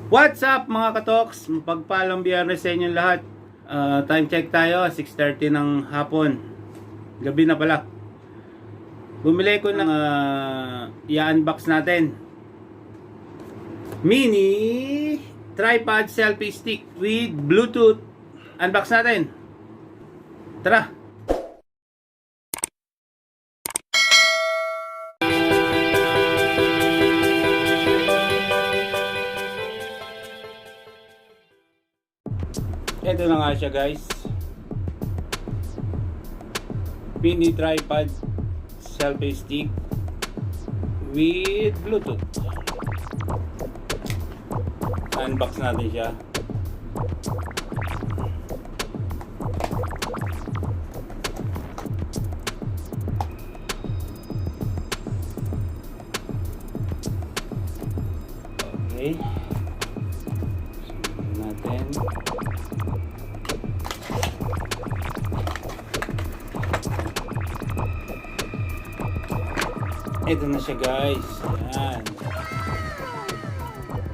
What's up mga katoks? Pagpalang biyernes sa inyong lahat. Time check tayo, 6:30 ng hapon. Gabi na pala. Bumili ko ng i-unbox natin. Mini tripod selfie stick with Bluetooth. Unbox natin. Tara! Ito na nga siya guys. Mini tripod selfie stick with Bluetooth. Unbox natin siya. Okay. Sunod natin. Ito na siya guys. Ayan.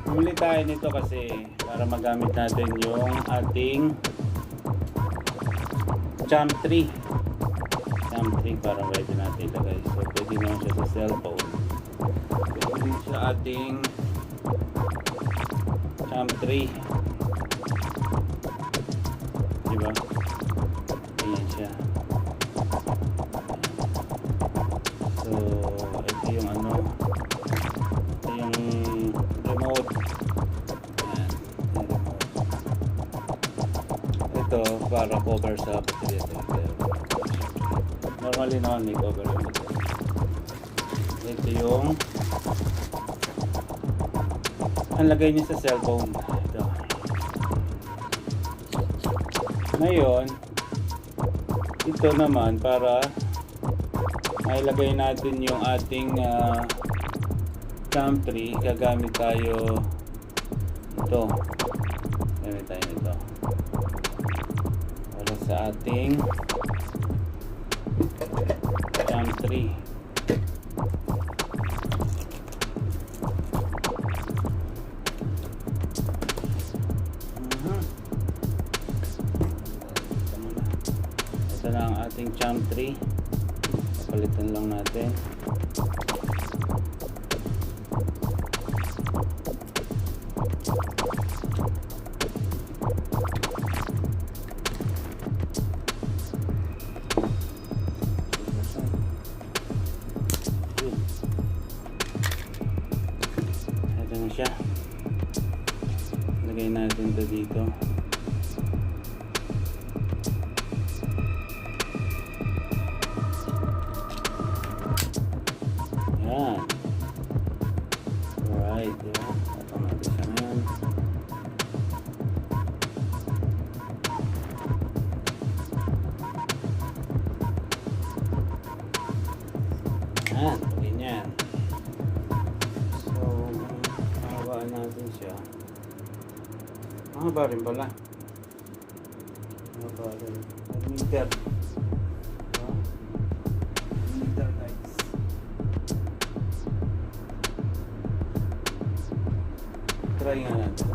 Bumili tayo nito kasi para magamit natin yung ating jump tree. Jump tree para pwede natin ilagay. So pwede naman siya sa cellphone. Pwede din siya ating jump tree. Diba? Ayan siya. So ito yung ano, ito yung remote. Ayan, yung remote. Ito para cover sa baterya. Normally naman may cover yung baterya. Ito yung ang lagay niya sa cellphone. Ito. Ngayon ito naman para mailagay natin yung ating jump tree. Gagamit tayo ito. Gamit tayo nito para sa ating jump tree. Ito na ang ating jump tree. Palitan lang natin. Ito na siya. Lagay natin ito dito. Yan. Alright, diba? Tapang natin siya ngayon. Yan, ganyan. So, mahawaan natin siya. Mahaba rin pala. Mahaba rin. Meter. Meter guys. Try nga natin.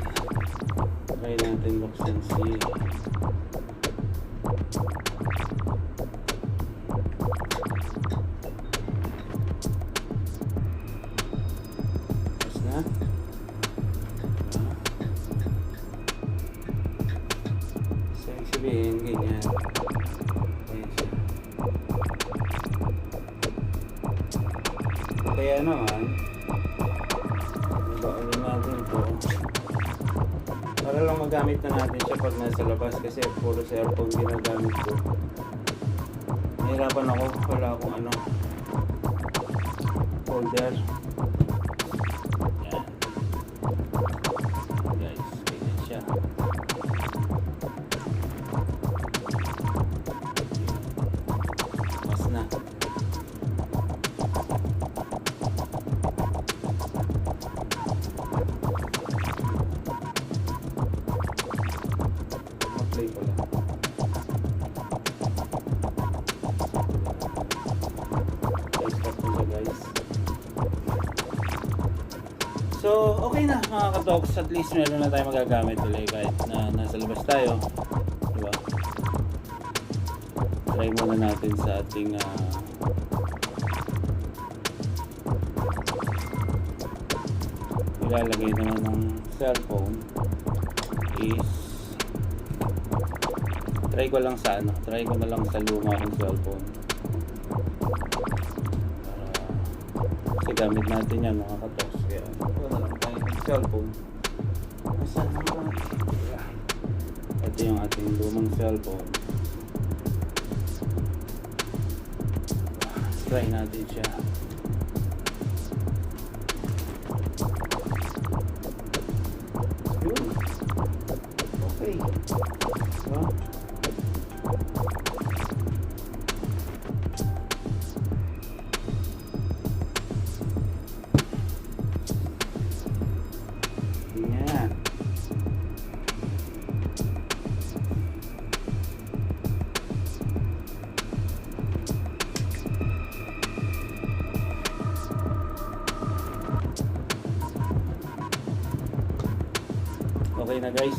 Try natin buksan si tapos na. So sabihin ganyan. Ayan siya. Kaya naman bawalin natin ito para lang magamit na natin siya pag nasa labas kasi puro cellphone ginagamit ko. Nahirapan ako, wala akong ano holder. Yan guys, ganyan siya. Mas na play pala. Guys, stop nyo siya guys. mga katoks, at least meron na tayo magagamit ulit kahit na nasa labas tayo. Diba? Try muna natin sa ating ilalagay naman ng cellphone is try ko na lang sa luma kong cellphone kasi gamit natin yan mga katoks, kaya wala na lang tayo ng cellphone. Asan naman? Ito yung ating lumang cellphone. Try natin siya. Yun. Okay. Diba? Yan. Okay na guys,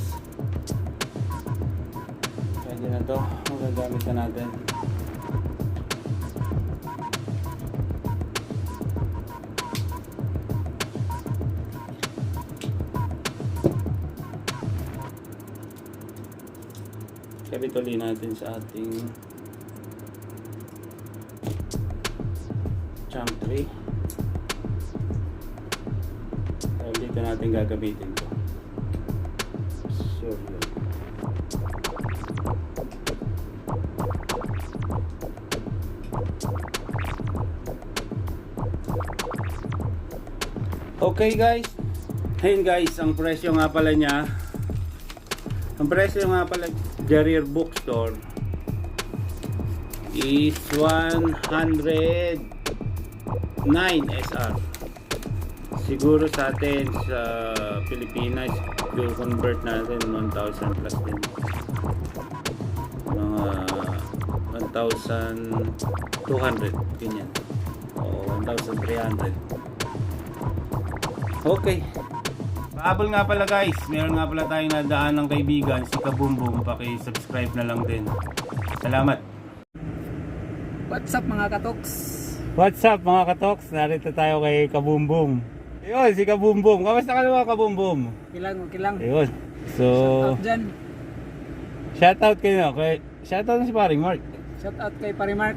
pwede na to, magagamit na natin. Kabit ulit natin sa ating jump tray. Dito natin gagamitin to. Okay guys, ayun guys, ang presyo nga pala niya, Jarrier Bookstore is 109 SR. Siguro sa atin sa Pilipinas, kung convert natin 1,000 plus din, mga 1,200 ganyan, o 1,300. Okay. Paabol nga pala guys, meron nga pala tayong nadaan ng kaibigan, si Kabumbum. Paki-subscribe na lang din. Salamat. What's up mga katoks? What's up mga katoks? Narito tayo kay Kabumbum. Ayun, si Kabumbum. Kamusta ka naman Kabumbum? Kilang. Ayun. So, Shoutout dyan. shoutout kayo. Shoutout na si paring Mark. Shoutout kay Parimark.